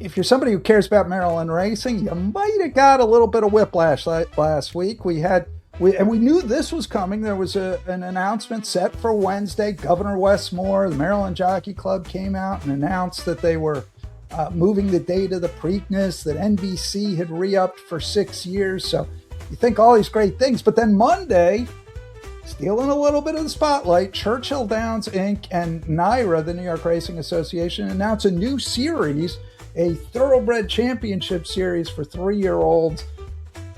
If you're somebody who cares about Maryland racing, you might have got a little bit of whiplash last week. We knew this was coming. There was an announcement set for Wednesday. Governor Westmore, the Maryland Jockey Club, came out and announced that they were moving the date of the Preakness, that NBC had re-upped for 6 years. So you think all these great things, but then Monday, stealing a little bit of the spotlight, Churchill Downs Inc. and NYRA, the New York Racing Association, announced a new series, a Thoroughbred Championship series for 3-year-olds.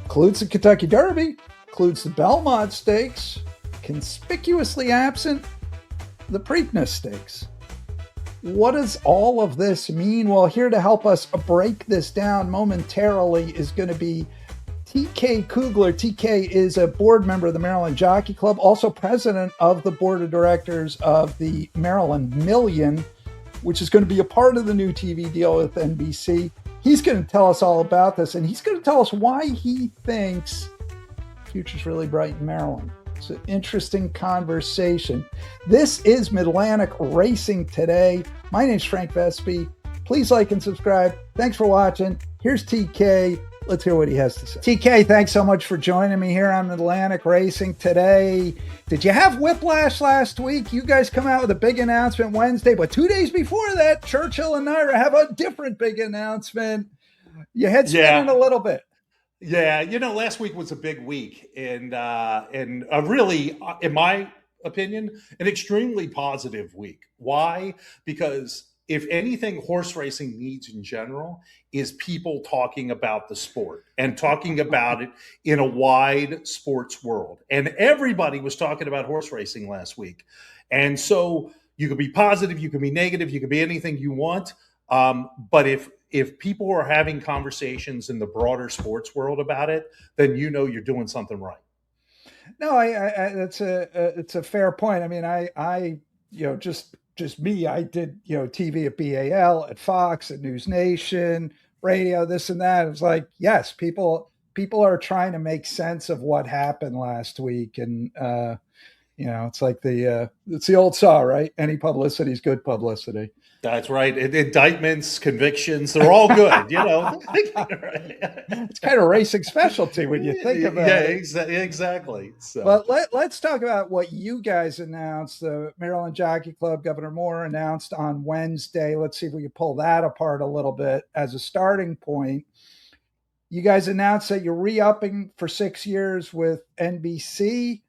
Includes the Kentucky Derby, includes the Belmont Stakes, conspicuously absent the Preakness Stakes. What does all of this mean? Well, here to help us break this down momentarily is going to be TK Kuegler. TK is a board member of the Maryland Jockey Club, also president of the board of directors of the Maryland Million, which is going to be a part of the new TV deal with NBC. He's going to tell us all about this, and he's going to tell us why he thinks the future's really bright in Maryland. It's an interesting conversation. This is Midlantic Racing Today. My name's Frank Vespe. Please like and subscribe. Thanks for watching. Here's TK. Let's hear what he has to say. TK, thanks so much for joining me here on Midlantic Racing Today. Did you have whiplash last week? You guys come out with a big announcement Wednesday, but 2 days before that, Churchill and NYRA have a different big announcement. Your head's spinning a little bit. Yeah, last week was a big week, and a really, in my opinion, an extremely positive week. Why? Because if anything horse racing needs in general is people talking about the sport and talking about it in a wide sports world. And everybody was talking about horse racing last week. And so you could be positive, you could be negative, you could be anything you want. But if people are having conversations in the broader sports world about it, then you're doing something right. No, it's a fair point. I mean, just me, I did, TV at BAL, at Fox, at News Nation, radio, this and that. It was like, yes, people are trying to make sense of what happened last week. And, it's like it's the old saw, right? Any publicity is good publicity. That's right. Indictments, convictions, they're all good, It's kind of racing specialty when you think about it. Yeah, exactly. So. But let's talk about what you guys announced. The Maryland Jockey Club, Governor Moore announced on Wednesday. Let's see if we can pull that apart a little bit as a starting point. You guys announced that you're re-upping for 6 years with NBC,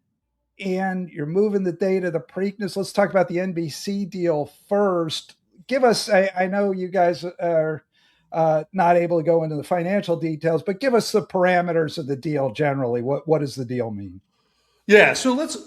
and you're moving the date of the Preakness. Let's talk about the NBC deal first. Give us, I know you guys are not able to go into the financial details, but give us the parameters of the deal generally. What does the deal mean? Yeah, so let's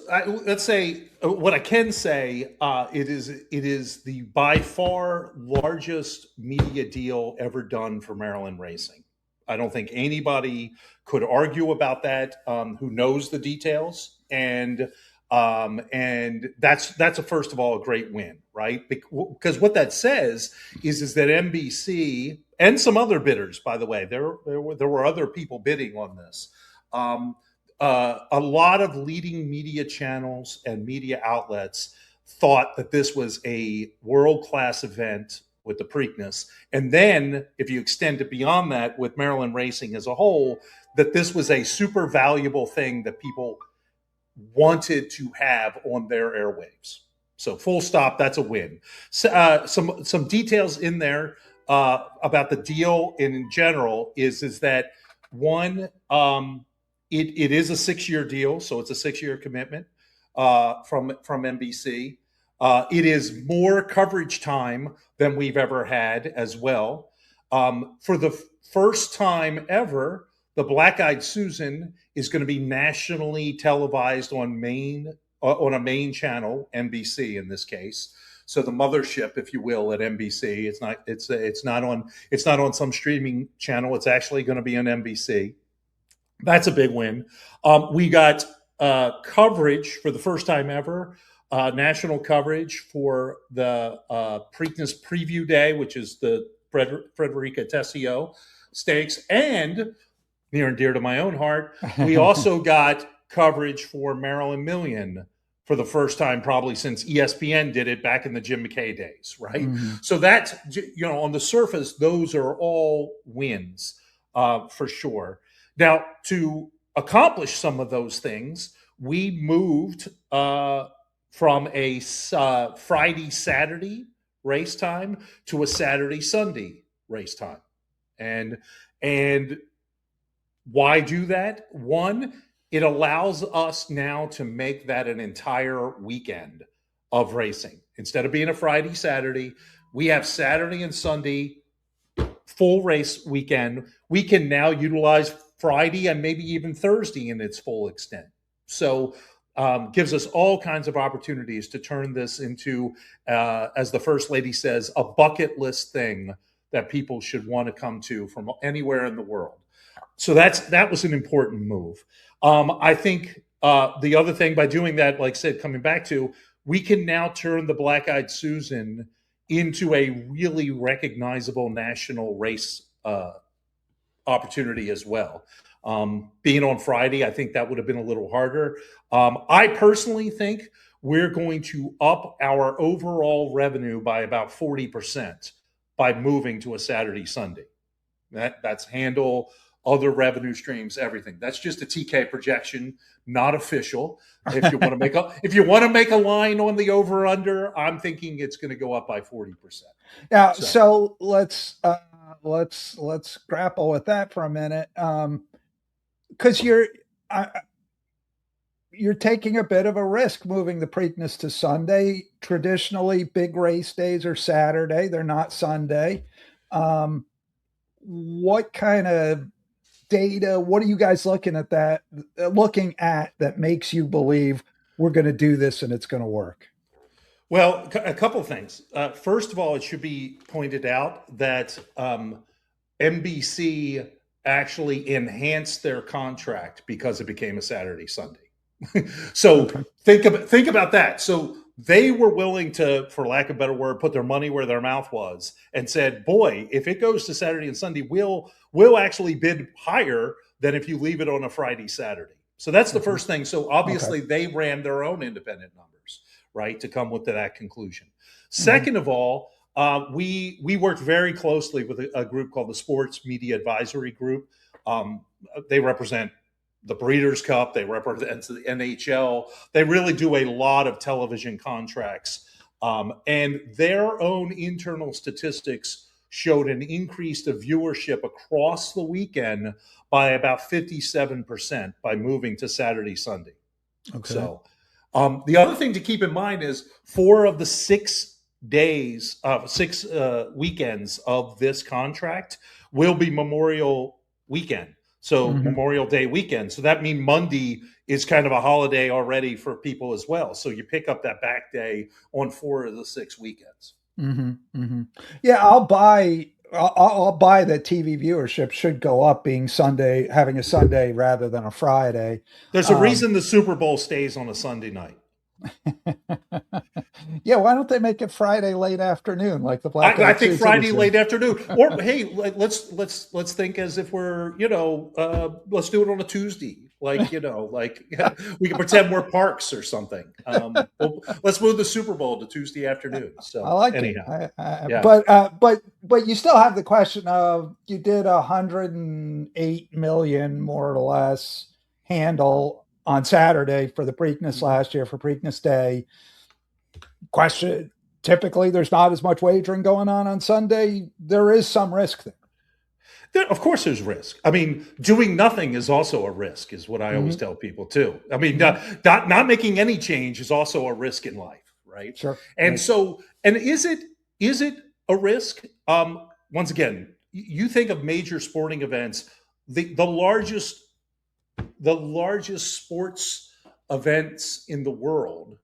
say what I can say. It is the by far largest media deal ever done for Maryland racing. I don't think anybody could argue about that. Who knows the details, and that's first of all a great win, right? Because what that says is that NBC and some other bidders, by the way, there were other people bidding on this. A lot of leading media channels and media outlets thought that this was a world-class event with the Preakness. And then if you extend it beyond that with Maryland racing as a whole, that this was a super valuable thing that people wanted to have on their airwaves. So full stop, that's a win. Some details in there about the deal in general is that one, it is a 6-year deal, so it's a 6-year commitment from NBC. It is more coverage time than we've ever had as well. For the first time ever, the Black Eyed Susan is going to be nationally televised on a main channel, NBC in this case. So the mothership, if you will, at NBC. It's not on some streaming channel. It's actually going to be on NBC. That's a big win. We got coverage for the first time ever, national coverage for the Preakness Preview Day, which is the Frederica Tessio Stakes, and near and dear to my own heart, we also got coverage for Maryland Million for the first time probably since ESPN did it back in the Jim McKay days, right? Mm-hmm. So that's, on the surface, those are all wins for sure. Now, to accomplish some of those things, we moved from a Friday, Saturday race time to a Saturday, Sunday race time. And why do that? One, it allows us now to make that an entire weekend of racing. Instead of being a Friday, Saturday, we have Saturday and Sunday full race weekend. We can now utilize Friday and maybe even Thursday in its full extent. So gives us all kinds of opportunities to turn this into, as the First Lady says, a bucket list thing that people should want to come to from anywhere in the world. So that was an important move. I think the other thing by doing that, like I said, coming back to, we can now turn the Black Eyed Susan into a really recognizable national race opportunity as well. Being on Friday, I think that would have been a little harder. I personally think we're going to up our overall revenue by about 40% by moving to a Saturday, Sunday. That's handle, other revenue streams, everything. That's just a TK projection, not official. If you want to make a line on the over under, I'm thinking it's going to go up by 40%. Now, so let's grapple with that for a minute, because you're taking a bit of a risk moving the Preakness to Sunday. Traditionally, big race days are Saturday; they're not Sunday. What kind of data, what are you guys looking at that makes you believe we're going to do this and it's going to work? Well, a couple of things. First of all, it should be pointed out that NBC actually enhanced their contract because it became a Saturday, Sunday. So think about that. So they were willing to, for lack of a better word, put their money where their mouth was and said, boy, if it goes to Saturday and Sunday, we'll actually bid higher than if you leave it on a Friday, Saturday. So that's the first thing. So obviously they ran their own independent numbers, right, to come with that conclusion. Second of all, we worked very closely with a group called the Sports Media Advisory Group. They represent the Breeders' Cup. They represent the NHL. They really do a lot of television contracts. And their own internal statistics showed an increase of viewership across the weekend by about 57% by moving to Saturday, Sunday. Okay. So the other thing to keep in mind is 4 of the 6 weekends of this contract will be Memorial weekend. So Memorial Day weekend. So that means Monday is kind of a holiday already for people as well. So you pick up that back day on 4 of the 6 weekends. Yeah, I'll buy that TV viewership should go up being Sunday, having a Sunday rather than a Friday. There's a reason the Super Bowl stays on a Sunday night. Yeah, why don't they make it Friday late afternoon like the Black? I think Friday late afternoon, or hey, let's think as if we're let's do it on a Tuesday, like we can pretend we're Parks or something. Let's move the Super Bowl to Tuesday afternoon. So I like anyhow, yeah. But you still have the question of you did 108 million more or less handle on Saturday for the Preakness last year for Preakness Day. Question, typically there's not as much wagering going on Sunday. There is some risk there. Of course there's risk. I mean, doing nothing is also a risk, is what I always tell people too. I mean, not making any change is also a risk in life, right? Sure. And so, and is it a risk? Once again, you think of major sporting events, the largest sports events in the world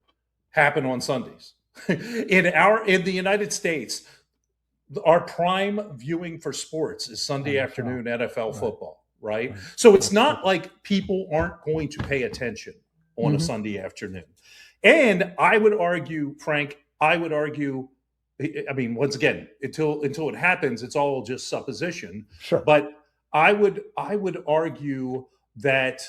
happen on Sundays. In the United States, our prime viewing for sports is Sunday afternoon NFL football, right? So it's not like people aren't going to pay attention on a Sunday afternoon. And I would argue, Frank, I mean, once again, until it happens, it's all just supposition. Sure. But I would argue that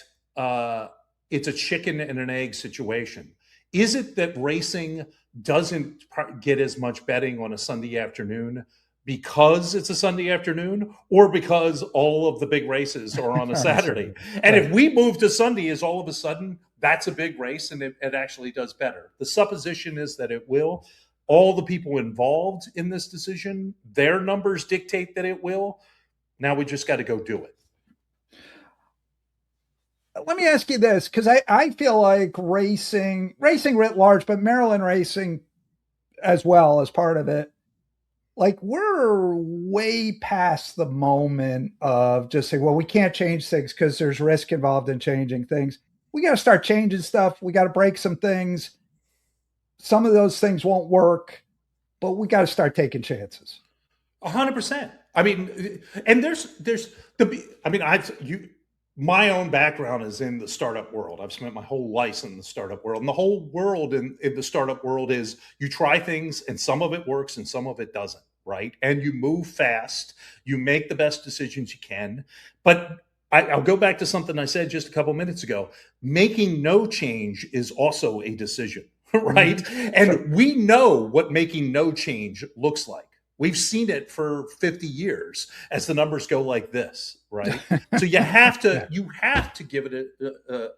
it's a chicken and an egg situation. Is it that racing doesn't get as much betting on a Sunday afternoon because it's a Sunday afternoon, or because all of the big races are on a Saturday? And Right. if we move to Sunday, is all of a sudden that's a big race and it actually does better? The supposition is that it will. All the people involved in this decision, their numbers dictate that it will. Now we just got to go do it. Let me ask you this, because I feel like racing writ large, but Maryland racing as well as part of it, like we're way past the moment of just saying, well, we can't change things because there's risk involved in changing things. We got to start changing stuff. We got to break some things. Some of those things won't work, but we got to start taking chances. 100%. I mean, and my own background is in the startup world. I've spent my whole life in the startup world, and the whole world in the startup world is you try things and some of it works and some of it doesn't, right? And you move fast, you make the best decisions you can. But I'll go back to something I said just a couple minutes ago. Making no change is also a decision, right? Mm-hmm. And we know what making no change looks like. We've seen it for 50 years as the numbers go like this, right? So you have to give it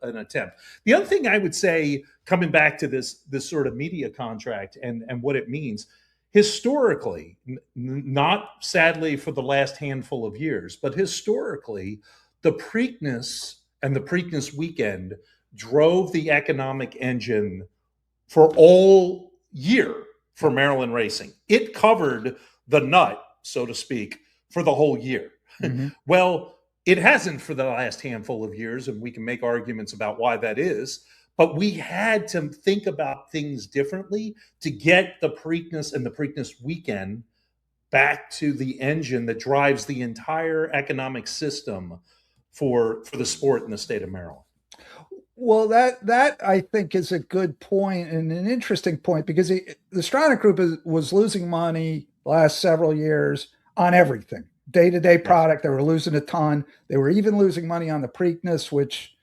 an attempt. The other thing I would say, coming back to this sort of media contract and what it means, historically, not sadly for the last handful of years, but historically, the Preakness and the Preakness weekend drove the economic engine for all year for Maryland racing. It covered the nut, so to speak, for the whole year. Mm-hmm. Well, it hasn't for the last handful of years, and we can make arguments about why that is, but we had to think about things differently to get the Preakness and the Preakness weekend back to the engine that drives the entire economic system for the sport in the state of Maryland. Well, that I think is a good point and an interesting point, because the Stronach Group was losing money the last several years on everything, day-to-day product. They were losing a ton. They were even losing money on the Preakness, which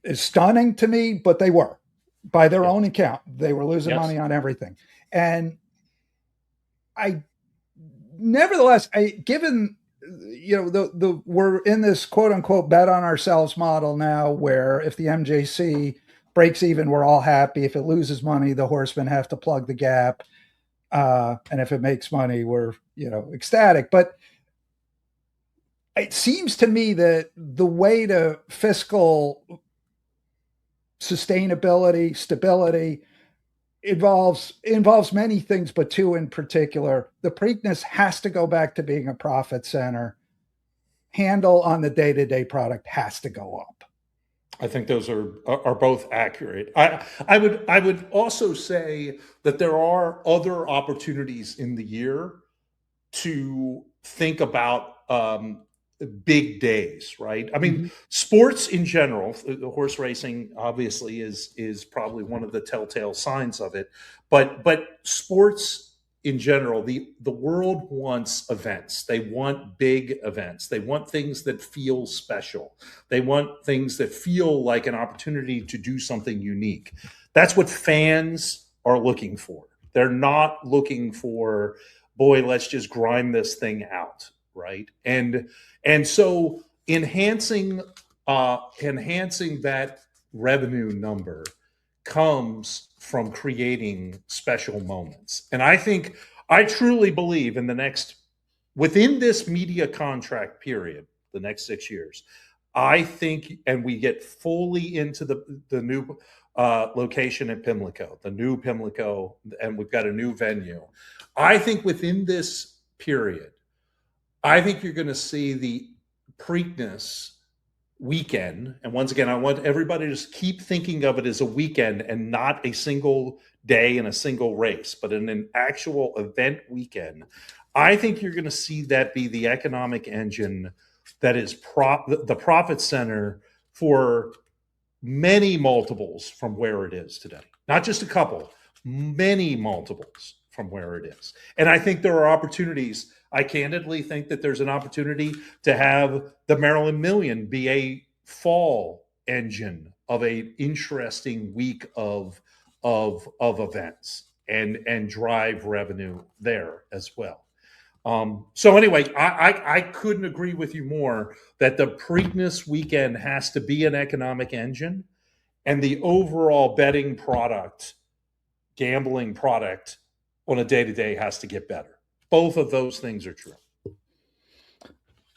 is stunning to me, but they were, by their own account, they were losing money on everything. And nevertheless, given we're in this quote unquote bet on ourselves model now, where if the MJC breaks even, we're all happy. If it loses money, the horsemen have to plug the gap. And if it makes money, we're, ecstatic. But it seems to me that the way to fiscal sustainability, stability, involves many things, but two in particular. The Preakness has to go back to being a profit center. Handle on the day-to-day product has to go up. I think those are both accurate. I would also say that there are other opportunities in the year to think about big days, right? I mean, sports in general, horse racing obviously is probably one of the telltale signs of it, but sports in general, the world wants events. They want big events. They want things that feel special. They want things that feel like an opportunity to do something unique. That's what fans are looking for. They're not looking for, boy, let's just grind this thing out, right? And so enhancing that revenue number comes from creating special moments. And I truly believe within this media contract period, the next 6 years, I think, and we get fully into the new location at Pimlico, the new Pimlico, and we've got a new venue. I think within this period, I think you're going to see the Preakness weekend. And once again, I want everybody to just keep thinking of it as a weekend and not a single day in a single race, but in an actual event weekend. I think you're going to see that be the economic engine that is the profit center for many multiples from where it is today. Not just a couple, many multiples from where it is. And I think there are opportunities. I candidly think that there's an opportunity to have the Maryland Million be a fall engine of an interesting week of of events and drive revenue there as well. So anyway, I couldn't agree with you more that the Preakness weekend has to be an economic engine, and the overall betting product, gambling product on a day-to-day has to get better. Both of those things are true.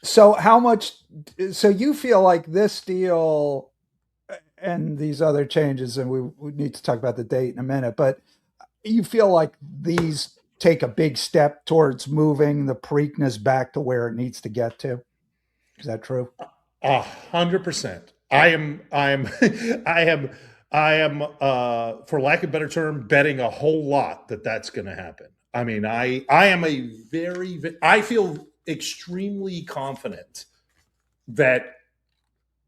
So so you feel like this deal and these other changes, and we need to talk about the date in a minute, but you feel like these take a big step towards moving the Preakness back to where it needs to get to? Is that true? 100%. I am, I am, for lack of a better term, betting a whole lot that that's going to happen. I mean, I am I feel extremely confident that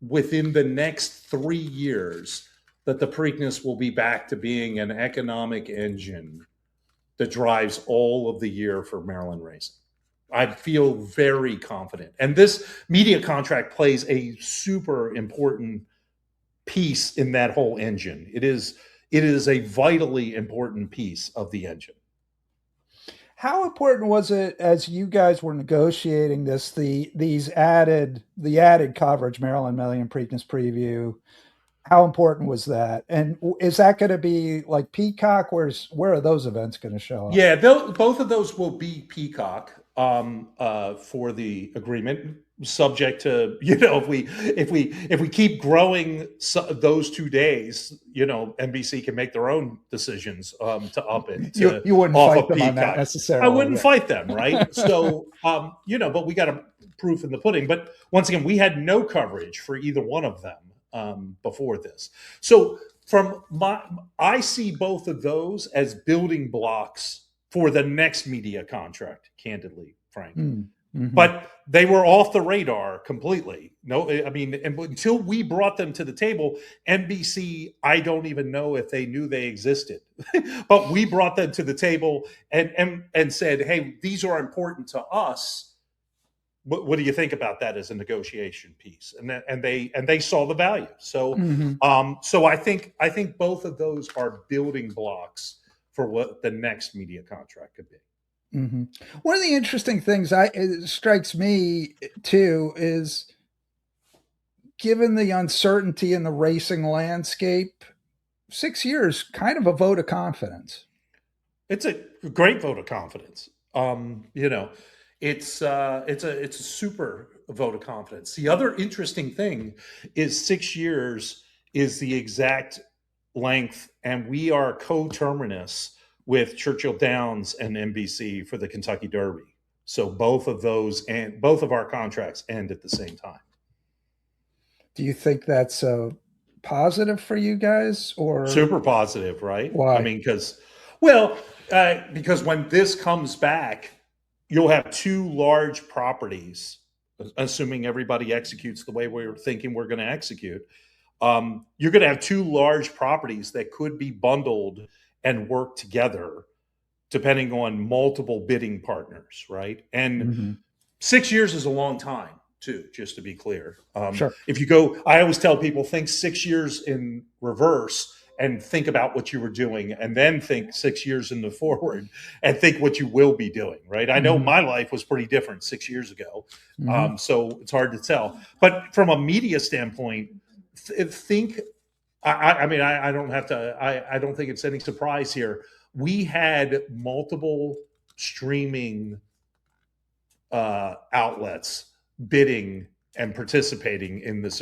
within the next 3 years, that the Preakness will be back to being an economic engine that drives all of the year for Maryland racing. I feel very confident. And this media contract plays a super important piece in that whole engine. It is a vitally important piece of the engine. How important was it as you guys were negotiating this, the added coverage, Maryland Million Preakness Preview? How important was that? And is that going to be like Peacock? Where are those events going to show up? Yeah, both of those will be Peacock for the agreement, subject to, if we keep growing those 2 days, NBC can make their own decisions to up it. You wouldn't fight them on that necessarily. I wouldn't fight them, right? So, but we got a proof in the pudding. But once again, we had no coverage for either one of them before this. So I see both of those as building blocks for the next media contract, candidly, Frank. Mm-hmm. But they were off the radar completely. No, I mean, until we brought them to the table, NBC, I don't even know if they knew they existed. But we brought them to the table and said, hey, these are important to us. What do you think about that as a negotiation piece? And they saw the value. So so I think both of those are building blocks for what the next media contract could be. Mm-hmm. One of the interesting things it strikes me too is, given the uncertainty in the racing landscape, 6 years, kind of a vote of confidence. It's a great vote of confidence. It's a super vote of confidence. The other interesting thing is 6 years is the exact length, and we are coterminous with Churchill Downs and NBC for the Kentucky Derby. So both of those and both of our contracts end at the same time. Do you think that's a positive for you guys, or super positive, right? Why? I mean, because when this comes back, you'll have 2 large properties, assuming everybody executes the way we're thinking we're going to execute. You're going to have 2 large properties that could be bundled and work together depending on multiple bidding partners, right? And 6 years is a long time too, just to be clear. Sure. If you go, I always tell people, think 6 years in reverse and think about what you were doing, and then think 6 years in the forward and think what you will be doing, right? I know my life was pretty different 6 years ago, so it's hard to tell. But from a media standpoint, I don't think it's any surprise here. We had multiple streaming outlets bidding and participating in this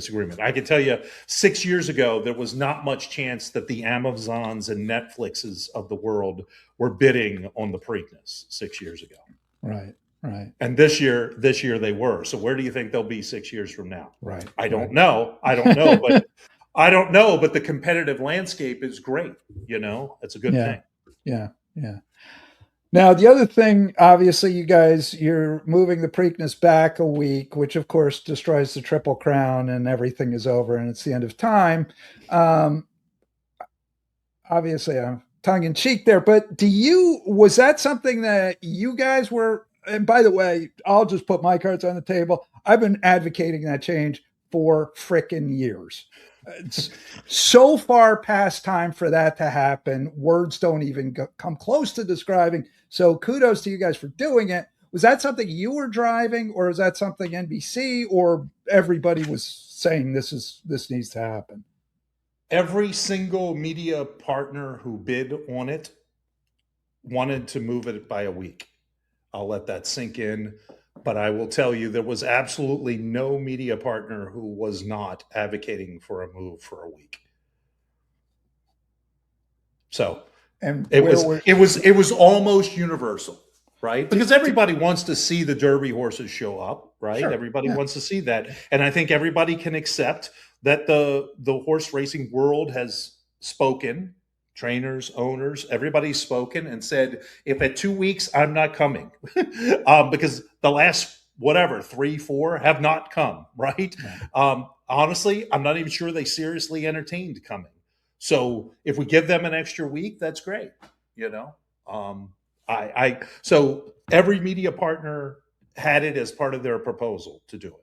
agreement. I can tell you 6 years ago, there was not much chance that the Amazons and Netflixes of the world were bidding on the Preakness 6 years ago. Right. And this year they were. So where do you think they'll be 6 years from now? Right. I don't know, but I don't know, but the competitive landscape is great. It's a good thing. Yeah. Now, the other thing, obviously, you're moving the Preakness back a week, which of course destroys the Triple Crown and everything is over and it's the end of time. Obviously, I'm tongue in cheek there, but was that something that you guys were, and by the way, I'll just put my cards on the table. I've been advocating that change for frickin' years. It's so far past time for that to happen. Words don't even come close to describing. So kudos to you guys for doing it. Was that something you were driving, or is that something NBC, or everybody was saying this needs to happen? Every single media partner who bid on it wanted to move it by a week. I'll let that sink in. But I will tell you, there was absolutely no media partner who was not advocating for a move for a week. So And it was almost universal, right? Because everybody wants to see the Derby horses show up, right? Sure, Everybody yeah. wants to see that, and I think everybody can accept that the horse racing world has spoken. Trainers, owners, everybody's spoken and said, if at 2 weeks I'm not coming, because the last whatever 3-4 have not come, right? Honestly, I'm not even sure they seriously entertained coming. So if we give them an extra week, that's great. You know, so every media partner had it as part of their proposal to do it.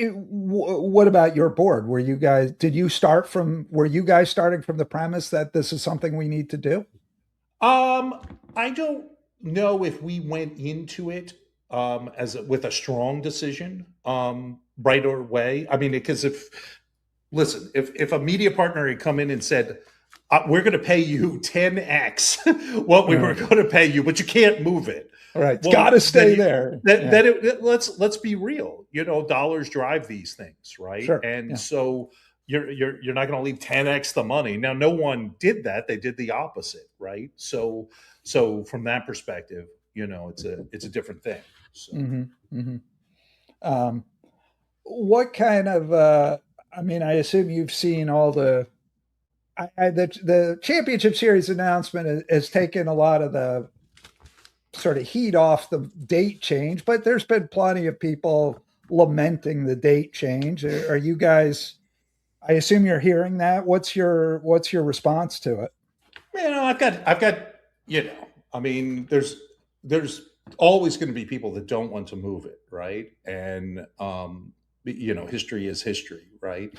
What about your board? Were you guys starting from the premise that this is something we need to do? I don't know if we went into it with a strong decision right away. I mean, because if a media partner had come in and said, we're going to pay you 10x what we were going to pay you, but you can't move it. All right, it's got to stay there. Let's be real. You know, dollars drive these things, right? Sure. And so you're not going to leave 10x the money. Now, no one did that. They did the opposite, right? So from that perspective, you know, it's a different thing. So. What kind of? I mean, I assume you've seen all the championship series announcement has taken a lot of the sort of heat off the date change, but there's been plenty of people lamenting the date change. Are you guys? I assume you're hearing that. What's your response to it? You know, I've got. You know, I mean, there's always going to be people that don't want to move it, right? And you know, history is history, right?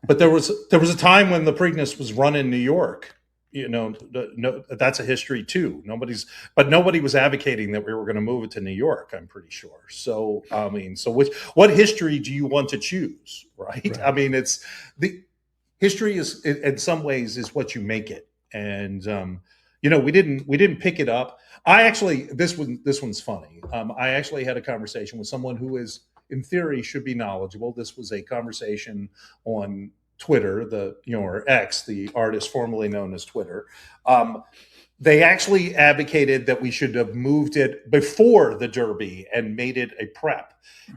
But there was a time when the Preakness was run in New York. You know, no, that's a history too. Nobody was advocating that we were going to move it to New York. I'm pretty sure. So, I mean, what history do you want to choose, right? I mean, it's the history is in some ways is what you make it, and you know, we didn't pick it up. I actually this one's funny. I actually had a conversation with someone who is, in theory, should be knowledgeable. This was a conversation on Twitter, or X, the artist formerly known as Twitter. They actually advocated that we should have moved it before the Derby and made it a prep.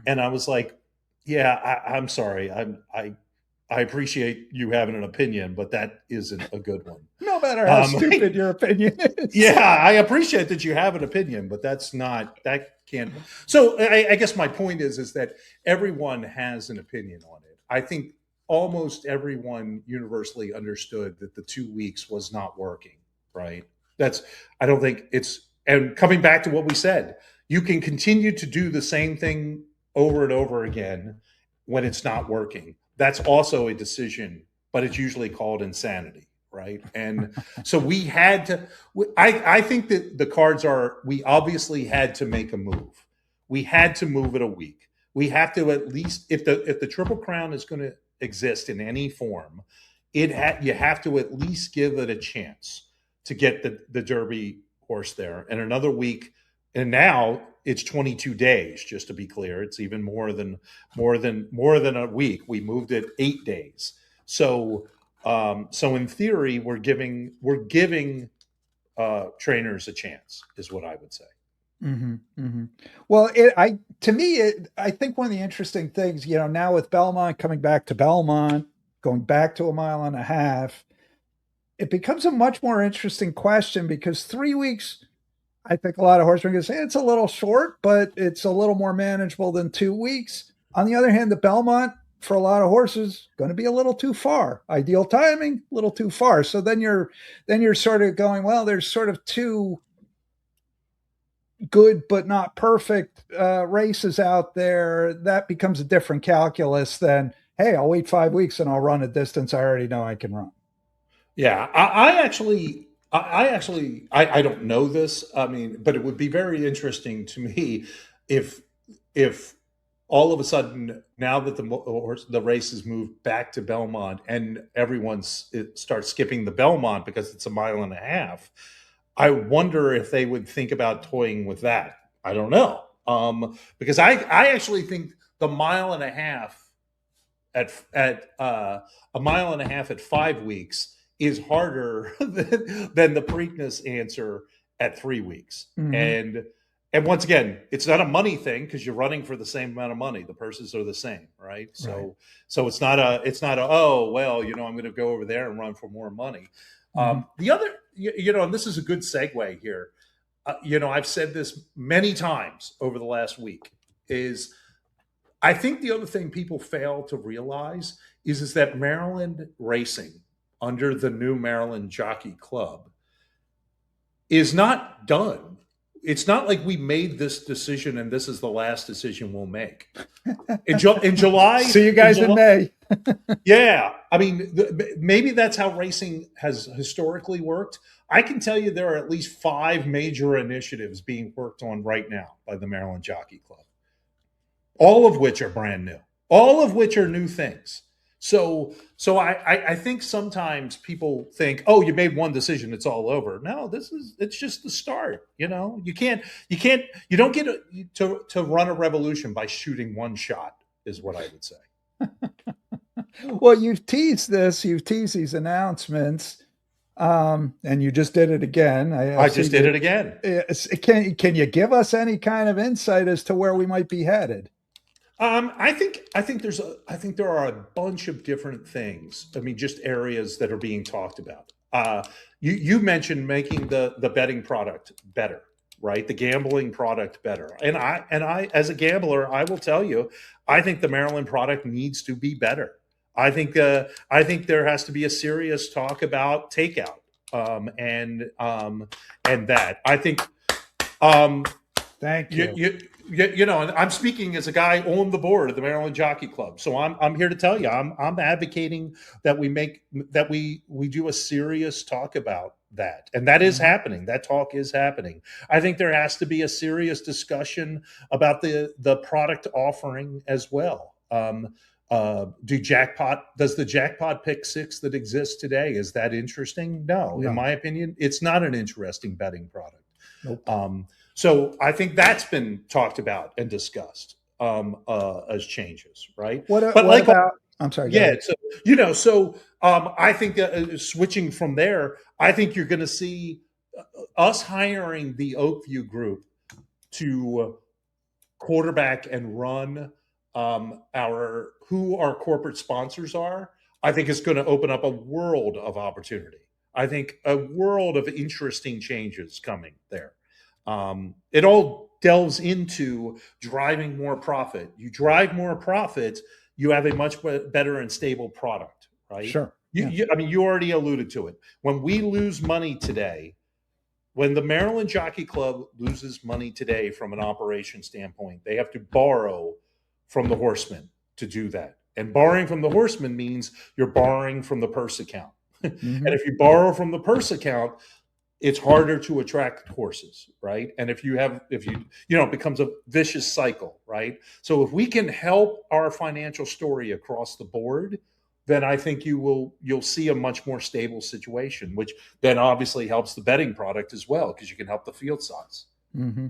And I was like, yeah, I'm sorry. I appreciate you having an opinion, but that isn't a good one. No matter how stupid your opinion is. Yeah, I appreciate that you have an opinion, but that can't. So I guess my point is that everyone has an opinion on it. I think almost everyone universally understood that the 2 weeks was not working, right? I don't think and coming back to what we said, you can continue to do the same thing over and over again when it's not working. That's also a decision, but it's usually called insanity, right? And so we had to, I think that the cards are, we obviously had to make a move. We had to move it a week. We have to at least, if the Triple Crown is going to exist in any form, you have to at least give it a chance to get the Derby horse there. And another week, and now it's 22 days, just to be clear. It's even more than a week. We moved it 8 days. So in theory, we're giving trainers a chance, is what I would say. Mm-hmm, mm-hmm. Well, I think one of the interesting things, you know, now with Belmont coming back to Belmont, going back to 1.5 miles, it becomes a much more interesting question, because 3 weeks, I think a lot of horsemen can say it's a little short, but it's a little more manageable than 2 weeks. On the other hand, the Belmont, for a lot of horses, going to be a little too far. Ideal timing, a little too far. So then you're sort of going, well, there's sort of two good but not perfect races out there. That becomes a different calculus than, hey, I'll wait 5 weeks and I'll run a distance I already know I can run. Yeah, I don't know this. I mean, but it would be very interesting to me if if all of a sudden now that the race has moved back to Belmont and it starts skipping the Belmont because it's a mile and a half. I wonder if they would think about toying with that. I don't know, because I actually think the mile and a half at a mile and a half at 5 weeks is harder than the Preakness answer at 3 weeks. Mhm. And once again, it's not a money thing because you're running for the same amount of money. The purses are the same, right? So it's not a oh well, I'm going to go over there and run for more money. The other, and this is a good segue here. I've said this many times over the last week. I think the other thing people fail to realize is that Maryland racing under the new Maryland Jockey Club is not done. It's not like we made this decision and this is the last decision we'll make. In July. See you guys in May. Yeah. I mean, maybe that's how racing has historically worked. I can tell you there are at least 5 major initiatives being worked on right now by the Maryland Jockey Club, all of which are brand new, all of which are new things. So I think sometimes people think, oh, you made one decision, it's all over. No, it's just the start. You don't get to run a revolution by shooting one shot, is what I would say. Well, you've teased these announcements, and you just did it again. I just did it again. Can you give us any kind of insight as to where we might be headed? I think there are a bunch of different things. I mean, just areas that are being talked about. You mentioned making the betting product better, right? The gambling product better. And I as a gambler, I will tell you, I think the Maryland product needs to be better. I think there has to be a serious talk about takeout, and that. I think. Thank you. And I'm speaking as a guy on the board of the Maryland Jockey Club, so I'm here to tell you I'm advocating that we do a serious talk about that, and that is happening. That talk is happening. I think there has to be a serious discussion about the product offering as well. Does the jackpot pick 6 that exists today, is that interesting? No. In my opinion, it's not an interesting betting product. Nope. So I think that's been talked about and discussed as changes, right? What about? I'm sorry. Yeah. So I think switching from there, I think you're going to see us hiring the Oakview Group to quarterback and run who our corporate sponsors are. I think it's going to open up a world of opportunity. I think a world of interesting changes coming there. It all delves into driving more profit. You drive more profit, you have a much better and stable product, right? Sure. You already alluded to it. When we lose money today, when the Maryland Jockey Club loses money today from an operation standpoint, they have to borrow from the horsemen to do that. And borrowing from the horsemen means you're borrowing from the purse account. And if you borrow from the purse account, it's harder to attract horses, right? And if it becomes a vicious cycle, right? So if we can help our financial story across the board, then I think you'll see a much more stable situation, which then obviously helps the betting product as well, because you can help the field size.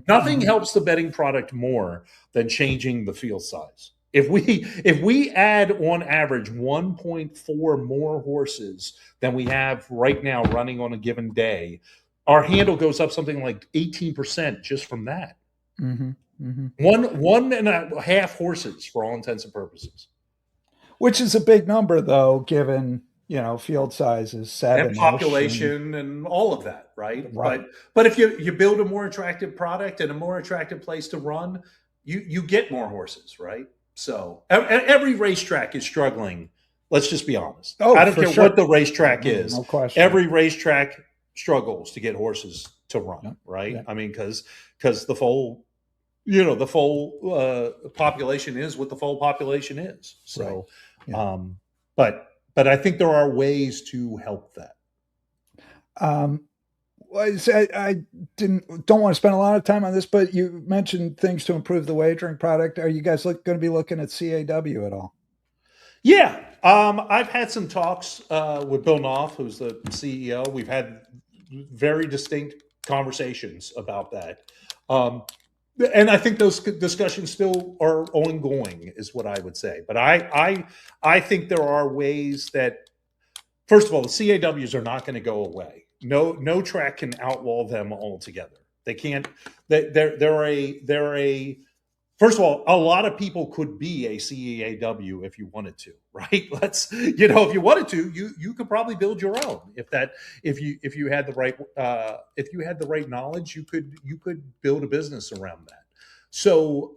Nothing helps the betting product more than changing the field size. If we add on average 1.4 more horses than we have right now running on a given day, our handle goes up something like 18% just from that. 1.5 horses for all intents and purposes. Which is a big number, though, given field size is 7 and population and all of that, right? But if you build a more attractive product and a more attractive place to run, you get more horses, right? So every racetrack is struggling. Let's just be honest. I don't care what the racetrack is. No question. Every racetrack struggles to get horses to run, right? Yeah. I mean, because the foal, the foal population is what the foal population is. So, Yeah. But I think there are ways to help that. I don't want to spend a lot of time on this, but you mentioned things to improve the wagering product. Are you guys going to be looking at CAW at all? Yeah, I've had some talks with Bill Knopf, who's the CEO. We've had very distinct conversations about that. And I think those discussions still are ongoing, is what I would say. But I think there are ways that, first of all, the CAWs are not going to go away. No track can outlaw them altogether. They can't. They're a. First of all, a lot of people could be a CAW if you wanted to, right? If you wanted to, you could probably build your own. If you had the right knowledge, you could build a business around that. So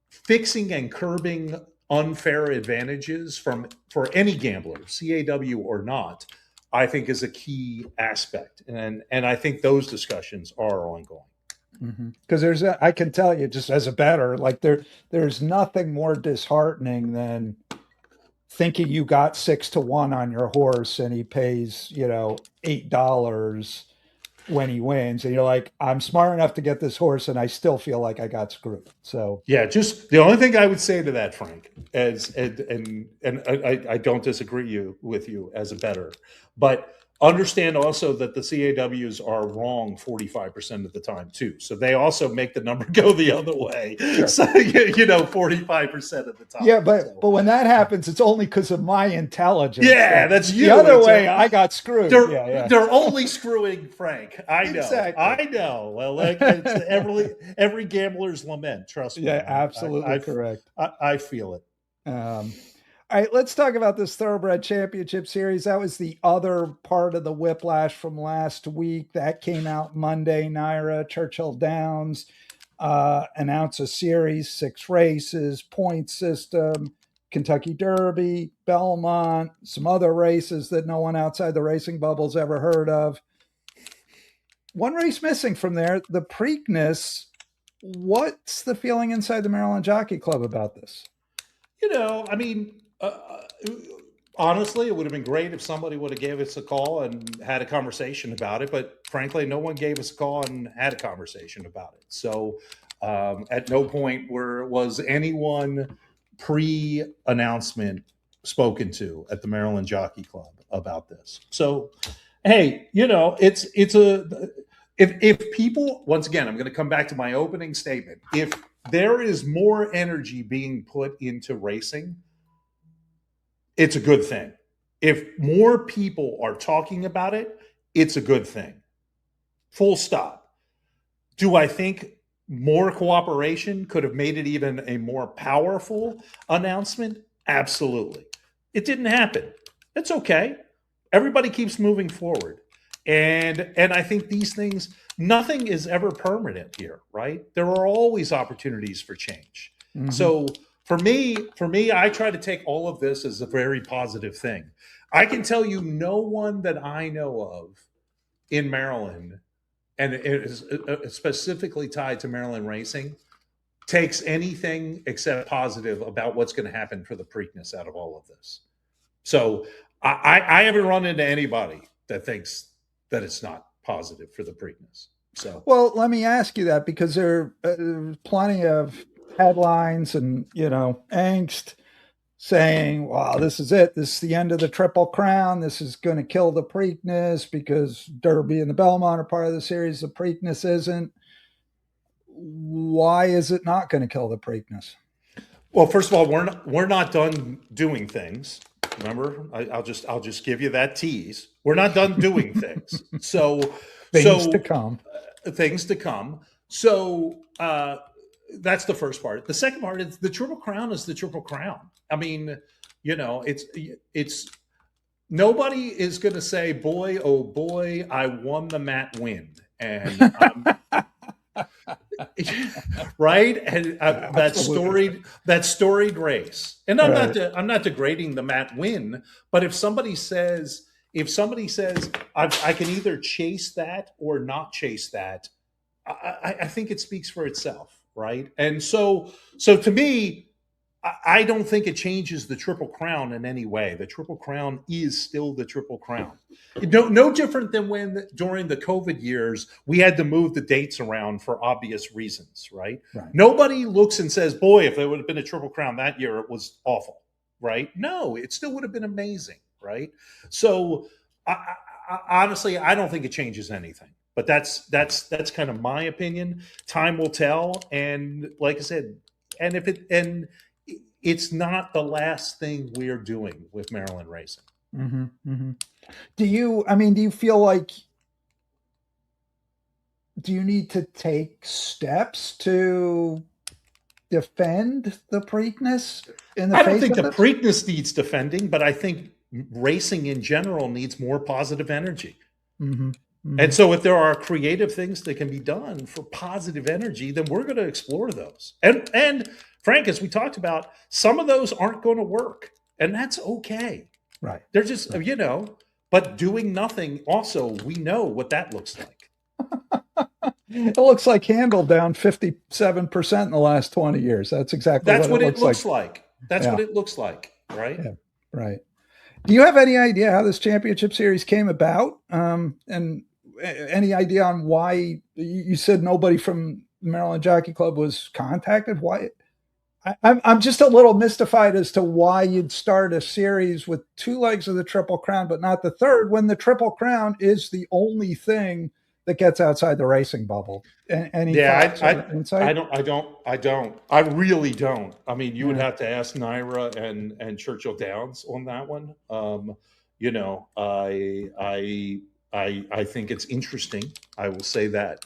fixing and curbing unfair advantages for any gambler, CAW or not, I think is a key aspect, and I think those discussions are ongoing. Because I can tell you, just as a bettor, like there's nothing more disheartening than thinking you got 6-1 on your horse and he pays, $8 when he wins, and you're like, I'm smart enough to get this horse, and I still feel like I got screwed. So yeah, just the only thing I would say to that, Frank, and I don't disagree with you as a bettor, but understand also that the CAWs are wrong 45% of the time too. So they also make the number go the other way. Sure. So 45% of the time. Yeah, but when that happens, it's only because of my intelligence. Yeah, that's you. The other way, I got screwed. They're only screwing Frank. I know. Exactly. I know. Well, it's every gambler's lament. Trust me. Yeah, absolutely correct. I feel it. All right, let's talk about this Thoroughbred Championship Series. That was the other part of the whiplash from last week. That came out Monday. Naira, Churchill Downs announced a series, 6 races, point system, Kentucky Derby, Belmont, some other races that no one outside the racing bubble's ever heard of. One race missing from there, the Preakness. What's the feeling inside the Maryland Jockey Club about this? Honestly, it would have been great if somebody would have gave us a call and had a conversation about it. But frankly, no one gave us a call and had a conversation about it. So at no point was anyone pre-announcement spoken to at the Maryland Jockey Club about this. So, hey, if people, once again, I'm going to come back to my opening statement. If there is more energy being put into racing, it's a good thing. If more people are talking about it, it's a good thing. Full stop. Do I think more cooperation could have made it even a more powerful announcement? Absolutely. It didn't happen. It's okay. Everybody keeps moving forward. And I think these things, nothing is ever permanent here, right? There are always opportunities for change. Mm-hmm. So for me, I try to take all of this as a very positive thing. I can tell you no one that I know of in Maryland, and it is specifically tied to Maryland racing, takes anything except positive about what's going to happen for the Preakness out of all of this. So I haven't run into anybody that thinks that it's not positive for the Preakness. So, well, let me ask you that, because there are plenty of headlines and, angst saying, wow, this is it. This is the end of the Triple Crown. This is going to kill the Preakness because Derby and the Belmont are part of the series. The Preakness isn't. Why is it not going to kill the Preakness? Well, first of all, we're not done doing things. Remember, I'll just give you that tease. We're not done doing things. So things to come. Things to come. So that's the first part. The second part is the Triple Crown is the Triple Crown. I mean, it's nobody is going to say, boy, oh boy, I won the Matt Win. And right, and that storied race. And I'm not degrading the Matt Win, but if somebody says I can either chase that or not chase that, I think it speaks for itself, right? And so to me, I don't think it changes the Triple Crown in any way. The Triple Crown is still the Triple Crown. No different than when during the COVID years we had to move the dates around for obvious reasons, right? Right. Nobody looks and says, "Boy, if there would have been a Triple Crown that year, it was awful," right? No, it still would have been amazing, right? So, honestly, I don't think it changes anything. But that's kind of my opinion. Time will tell, and like I said, and it's not the last thing we're doing with Maryland Racing. Mm-hmm, mm-hmm. Do you feel like, do you need to take steps to defend the Preakness in the I don't face think of the this? Preakness needs defending, but I think racing in general needs more positive energy. Mm-hmm, mm-hmm. And so if there are creative things that can be done for positive energy, then we're going to explore those. And Frank, as we talked about, some of those aren't going to work, and that's okay. Right. They're just, but doing nothing also, we know what that looks like. It looks like handle down 57% in the last 20 years. That's exactly what it looks like. That's what it looks like, right? Yeah, right. Do you have any idea how this championship series came about? And any idea on why you said nobody from the Maryland Jockey Club was contacted? Why? I'm just a little mystified as to why you'd start a series with 2 legs of the Triple Crown, but not the third, when the Triple Crown is the only thing that gets outside the racing bubble. Any thoughts or insight? I don't. I really don't. I mean, you would have to ask Naira and Churchill Downs on that one. I think it's interesting. I will say that.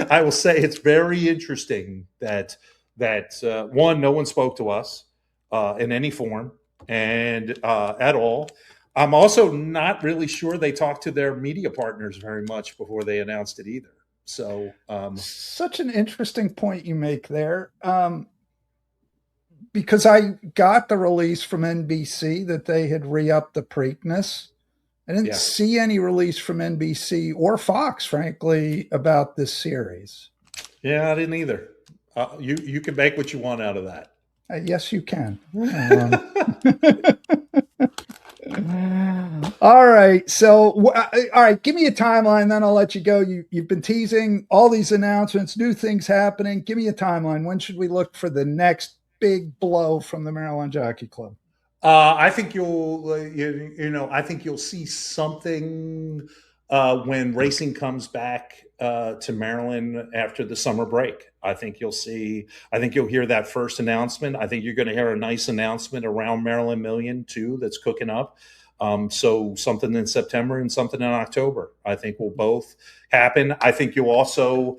I will say it's very interesting that one, no one spoke to us in any form and at all. I'm also not really sure they talked to their media partners very much before they announced it either. So, such an interesting point you make there, because I got the release from NBC that they had re-upped the Preakness. I didn't see any release from NBC or Fox, frankly, about this series. Yeah, I didn't either. You can make what you want out of that. Yes, you can. All right. So, all right, give me a timeline, then I'll let you go. You've been teasing all these announcements, new things happening. Give me a timeline. When should we look for the next big blow from the Maryland Jockey Club? I think I think you'll see something when racing comes back to Maryland after the summer break. I think you'll hear that first announcement. I think you're going to hear a nice announcement around Maryland Million too, that's cooking up. So something in September and something in October, I think will both happen. I think you'll also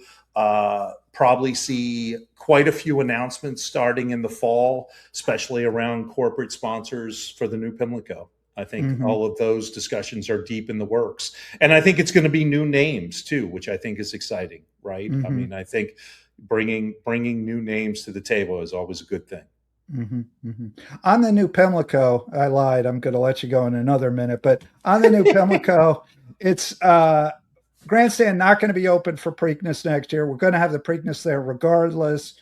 probably see quite a few announcements starting in the fall, especially around corporate sponsors for the new Pimlico. I think all of those discussions are deep in the works. And I think it's going to be new names too, which I think is exciting, right? I mean, I think bringing new names to the table is always a good thing. On the new Pimlico, I lied. I'm going to let you go in another minute, but on the new Pimlico, it's grandstand not going to be open for Preakness next year. We're going to have the Preakness there regardless.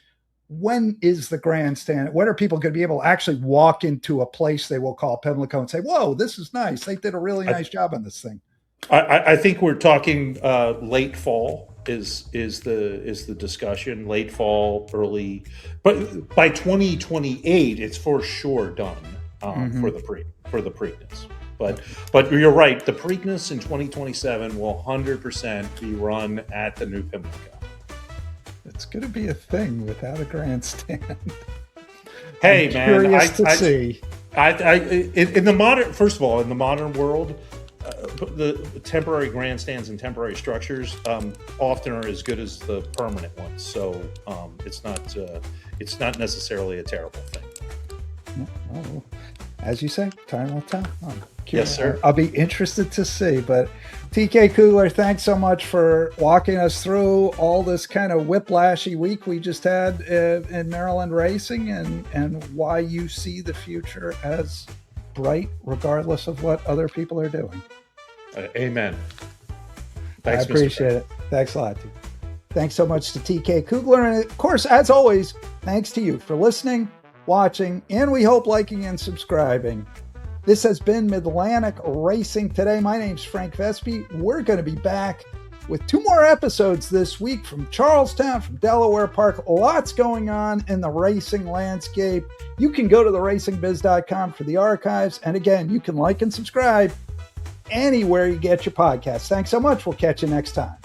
When is the grandstand? When are people going to be able to actually walk into a place they will call Pimlico and say, "Whoa, this is nice. They did a really nice job on this thing"? I think we're talking late fall is the discussion. Late fall, early, but by 2028, it's for sure done for the Preakness. But you're right. The Preakness in 2027 will 100% be run at the new Pimlico. It's going to be a thing without a grandstand. Hey, man, curious to see. In the modern world, the temporary grandstands and temporary structures often are as good as the permanent ones. So it's not necessarily a terrible thing. Well, as you say, time will tell. Yes, sir. I'll be interested to see. But TK Kuegler, thanks so much for walking us through all this kind of whiplashy week we just had in Maryland racing and why you see the future as bright, regardless of what other people are doing. Amen. Thanks, I appreciate it. Thanks a lot. Thanks so much to TK Kuegler. And of course, as always, thanks to you for listening watching, and we hope liking and subscribing. This has been Midlantic Racing Today. My name's Frank Vespe. We're going to be back with 2 more episodes this week from Charlestown, from Delaware Park. Lots going on in the racing landscape. You can go to TheRacingBiz.com for the archives. And again, you can like and subscribe anywhere you get your podcasts. Thanks so much. We'll catch you next time.